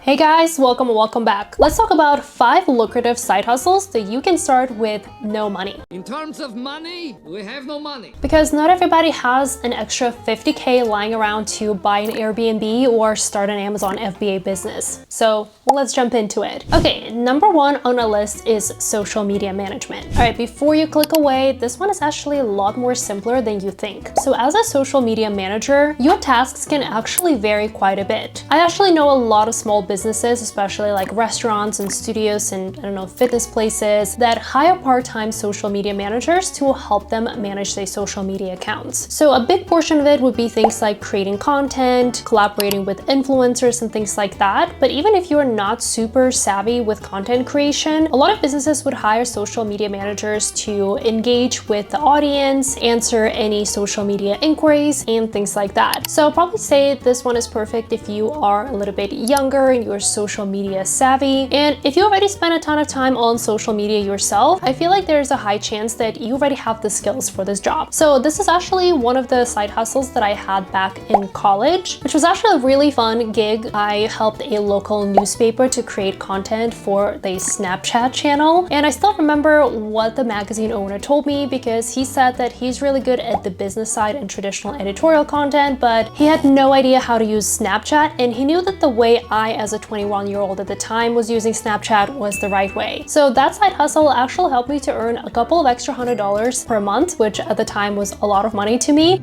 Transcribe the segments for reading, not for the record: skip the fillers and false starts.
Hey guys, welcome back. Let's talk about 5 lucrative side hustles that you can start with no money. In terms of money, we have no money. Because not everybody has an extra 50K lying around to buy an Airbnb or start an Amazon FBA business. So let's jump into it. Okay, number 1 on our list is social media management. All right, before you click away, this one is actually a lot more simpler than you think. So as a social media manager, your tasks can actually vary quite a bit. I actually know a lot of small businesses, especially like restaurants and studios and fitness places that hire part-time social media managers to help them manage their social media accounts. So a big portion of it would be things like creating content, collaborating with influencers and things like that. But even if you're not super savvy with content creation, a lot of businesses would hire social media managers to engage with the audience, answer any social media inquiries and things like that. So I'll probably say this one is perfect if you are a little bit younger and you're social media savvy. And if you already spend a ton of time on social media yourself, I feel like there's a high chance that you already have the skills for this job. So this is actually one of the side hustles that I had back in college, which was actually a really fun gig. I helped a local newspaper to create content for the Snapchat channel. And I still remember what the magazine owner told me because he said that he's really good at the business side and traditional editorial content, but he had no idea how to use Snapchat, and he knew that the way I, as a 21-year-old at the time, was using Snapchat was the right way. So that side hustle actually helped me to earn a couple of extra $100 per month, which at the time was a lot of money to me,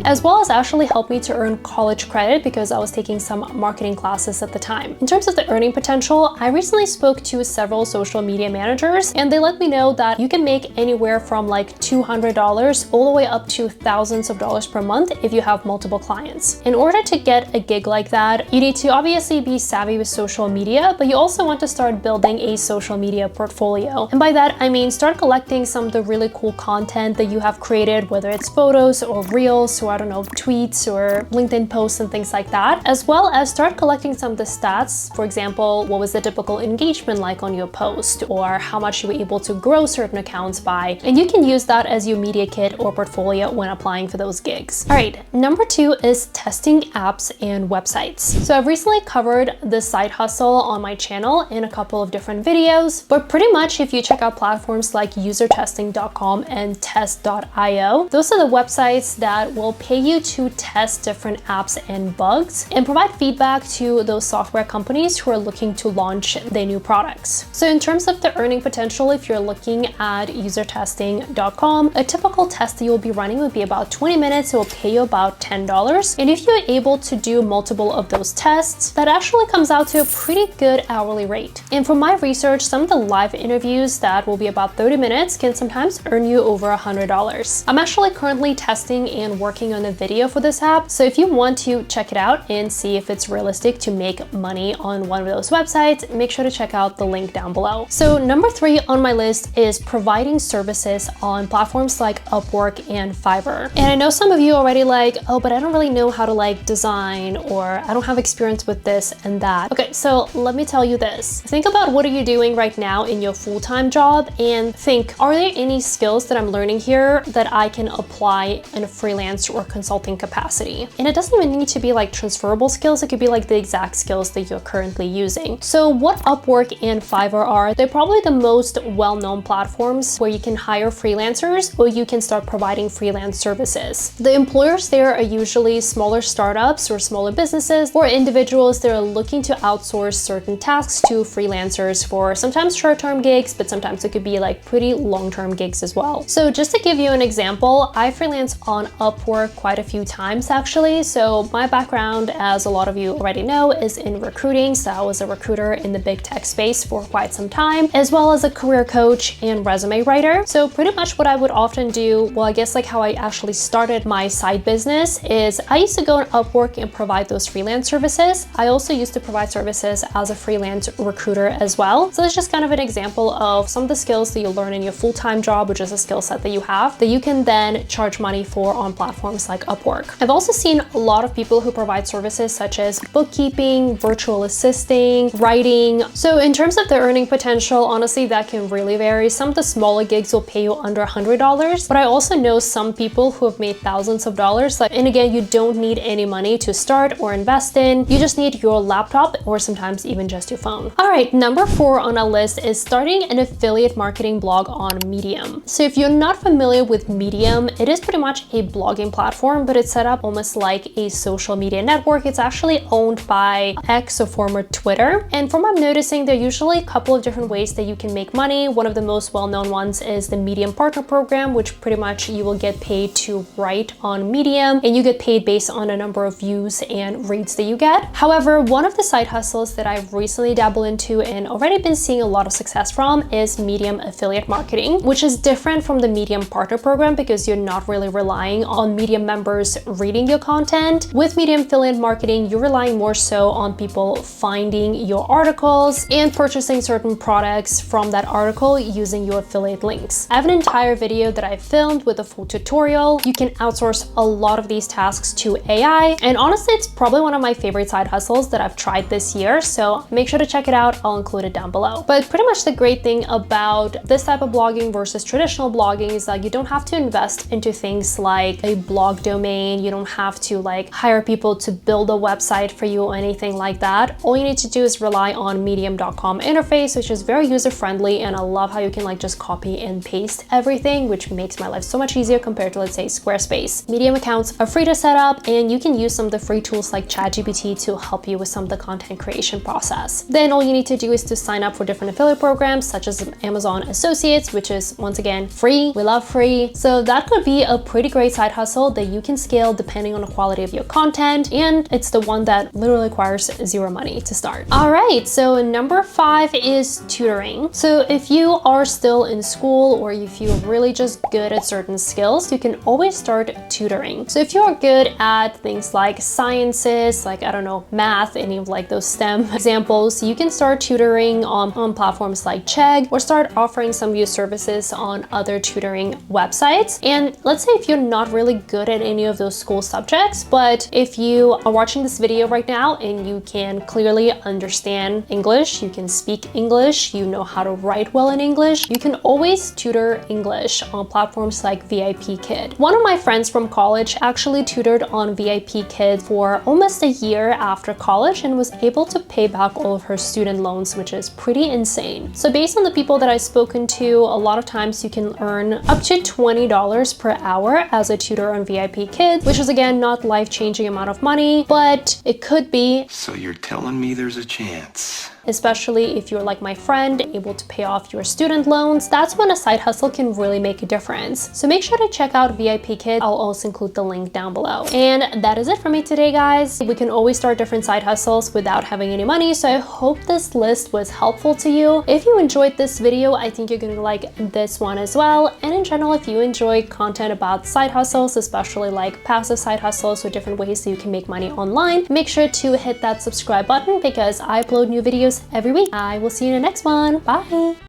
as well as actually helped me to earn college credit because I was taking some marketing classes at the time. In terms of the earning potential, I recently spoke to several social media managers and they let me know that you can make anywhere from like $200 all the way up to thousands of dollars per month if you have multiple clients. In order to get a gig like that, you need to obviously be savvy with social media, but you also want to start building a social media portfolio. And by that, I mean start collecting some of the really cool content that you have created, whether it's photos or reels or tweets or LinkedIn posts and things like that, as well as start collecting some of the stats. For example, what was the typical engagement like on your post, or how much you were able to grow certain accounts by, and you can use that as your media kit or portfolio when applying for those gigs. All right, number 2 is testing apps and websites. So I've recently covered this side hustle on my channel in a couple of different videos, but pretty much if you check out platforms like usertesting.com and test.io, those are the websites that will pay you to test different apps and bugs and provide feedback to those software companies who are looking to launch their new products. So in terms of the earning potential, if you're looking at usertesting.com, a typical test that you'll be running would be about 20 minutes. It will pay you about $10. And if you're able to do multiple of those tests, that actually comes out to a pretty good hourly rate. And from my research, some of the live interviews that will be about 30 minutes can sometimes earn you over $100. I'm actually currently testing and working on a video for this app. So if you want to check it out and see if it's realistic to make money on one of those websites, make sure to check out the link down below. So number 3 on my list is providing services on platforms like Upwork and Fiverr. And I know some of you already like, oh, but I don't really know how to like design, or I don't have experience with this and that. Okay, so let me tell you this. Think about what are you doing right now in your full-time job and think, are there any skills that I'm learning here that I can apply in a freelance or consulting capacity? And it doesn't even need to be like transferable skills. It could be like the exact skills that you're currently using. So what Upwork and Fiverr are, they're probably the most well-known platforms where you can hire freelancers or you can start providing freelance services. The employers there are usually smaller startups or smaller businesses or individuals that are looking to outsource certain tasks to freelancers for sometimes short-term gigs, but sometimes it could be like pretty long-term gigs as well. So just to give you an example, I freelance on Upwork quite a few times actually. So my background, as a lot of you already know, is in recruiting. So I was a recruiter in the big tech space for quite some time, as well as a career coach and resume writer. So pretty much what I would often do, well, I guess like how I actually started my side business is I used to go on Upwork and provide those freelance services. I also used to provide services as a freelance recruiter as well. So it's just kind of an example of some of the skills that you learn in your full-time job, which is a skill set that you have that you can then charge money for on platforms platforms like Upwork. I've also seen a lot of people who provide services such as bookkeeping, virtual assisting, writing. So in terms of the earning potential, honestly, that can really vary. Some of the smaller gigs will pay you under $100, but I also know some people who have made thousands of dollars. And again, you don't need any money to start or invest in. You just need your laptop or sometimes even just your phone. All right, number 4 on our list is starting an affiliate marketing blog on Medium. So if you're not familiar with Medium, it is pretty much a blogging platform, but it's set up almost like a social media network. It's actually owned by X, or former Twitter. And from what I'm noticing, there are usually a couple of different ways that you can make money. One of the most well-known ones is the Medium Partner Program, which pretty much you will get paid to write on Medium, and you get paid based on a number of views and reads that you get. However, one of the side hustles that I've recently dabbled into and already been seeing a lot of success from is Medium affiliate marketing, which is different from the Medium Partner Program because you're not really relying on Medium members reading your content. With Medium affiliate marketing, you're relying more so on people finding your articles and purchasing certain products from that article using your affiliate links. I have an entire video that I filmed with a full tutorial. You can outsource a lot of these tasks to AI, and honestly, it's probably one of my favorite side hustles that I've tried this year, so make sure to check it out. I'll include it down below. But pretty much the great thing about this type of blogging versus traditional blogging is that you don't have to invest into things like a blog domain. You don't have to like hire people to build a website for you or anything like that. All you need to do is rely on medium.com interface, which is very user-friendly, and I love how you can like just copy and paste everything, which makes my life so much easier compared to, let's say, Squarespace. Medium accounts are free to set up, and you can use some of the free tools like ChatGPT to help you with some of the content creation process. Then all you need to do is to sign up for different affiliate programs such as Amazon Associates, which is once again free. We love free. So that could be a pretty great side hustle that you can scale depending on the quality of your content, and it's the one that literally requires zero money to start. All right, so number 5 is tutoring. So if you are still in school or if you're really just good at certain skills, you can always start tutoring. So if you are good at things like sciences, like, I don't know, math, any of like those STEM examples, you can start tutoring on platforms like Chegg, or start offering some of your services on other tutoring websites. And let's say if you're not really good at any of those school subjects, but if you are watching this video right now and you can clearly understand English, you can speak English, you know how to write well in English, you can always tutor English on platforms like VIP Kid. One of my friends from college actually tutored on VIP Kid for almost a year after college and was able to pay back all of her student loans, which is pretty insane. So based on the people that I've spoken to, a lot of times you can earn up to $20 per hour as a tutor on VIP Kids, which is again not life-changing amount of money, but it could be. So you're telling me there's a chance? Especially if you're like my friend, able to pay off your student loans, that's when a side hustle can really make a difference. So make sure to check out VIP Kid. I'll also include the link down below. And that is it for me today, guys. We can always start different side hustles without having any money, so I hope this list was helpful to you. If you enjoyed this video, I think you're gonna like this one as well. And in general, if you enjoy content about side hustles, especially like passive side hustles or different ways that you can make money online, make sure to hit that subscribe button because I upload new videos every week. I will see you in the next one. Bye.